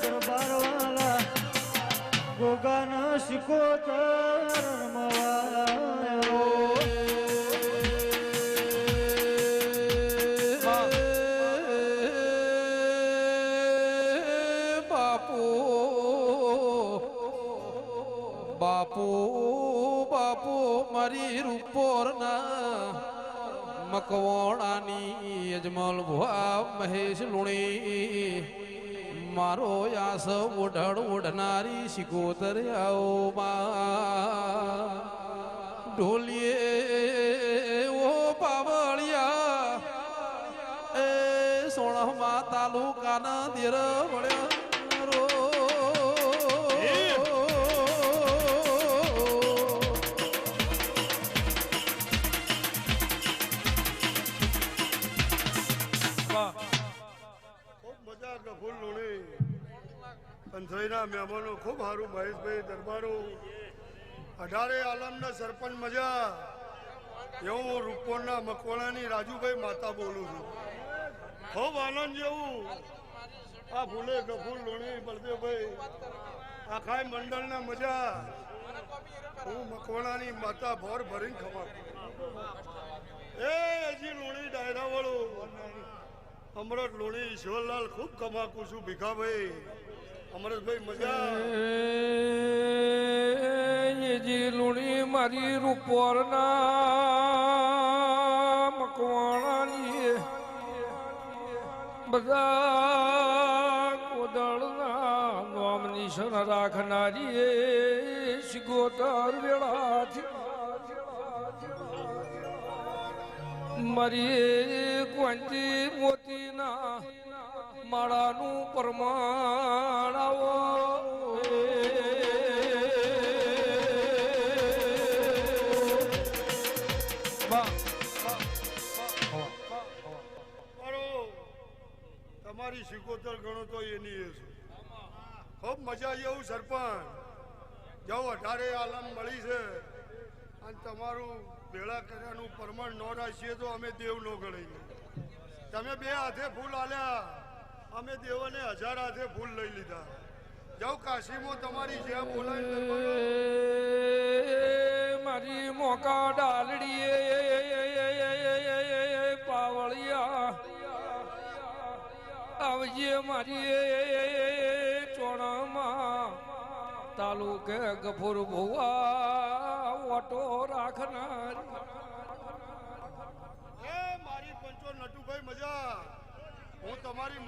દરબાર વાલા ગોગાના શિકોતર બાપુ બાપુ મારી રૂપોરના મકવાણાની અજમલ ભુવા મહેશ લુણી મારો યાસ ઓઢળ ઓઢનારી શિકોતર આવો માં ઢોલીએ ઓ પાવળિયા એ સોણમાં તાલુકાના દેર વળ્યા કંથળીના મહેમાનો ખૂબ સારું મહેશભાઈ દરબારો 18 આલમના સરપંચ મજા એવું હું રૂપોરના મકવાણાની રાજુભાઈ માતા બોલું છું. ખૂબ આનંદ જેવું આ ફૂલે ગફૂર લોણી બળદેવભાઈ આખા મંડળના મજા હું મકવાણાની માતા ભોર ભરીને ખબર એ હજી લોણી ડાયરા વાળો અમરત લોણી ઈશ્વરલાલ ખૂબ કમાકું છું ભીખાભાઈ અમરતભાઈ મજા જી લુણી મારી રૂપોરના મકવાણાની બધા કોદળના નામ નિશાન રાખનારી શિકોતર વેળાથી મારી કોંતી મોતીના માળાનું પ્રમાણ આવો તમારી શિકોતર ગણો તો એની એ છે ખૂબ મજા જેવું સરપંચ જાઓ 18 આલમ મળી છે અને તમારું ભેળા કર્યાનું પ્રમાણ ન રાખીએ તો અમે દેવ ન ગણીએ. તમે 2 હાથે ફૂલ આલ્યા અમે દેવોને 1000 હાથે ફૂલ લઈ લીધા. જાઓ કાશીમાં તમારી જે બોલાવી મારી મોકા ડાલડી પાવળિયા આવજે મારી ચોણામાં તાલુકે ગફુર ભુવા ઓટો રાખનાર મારી પંચો નટુભાઈ મજા હું તમારી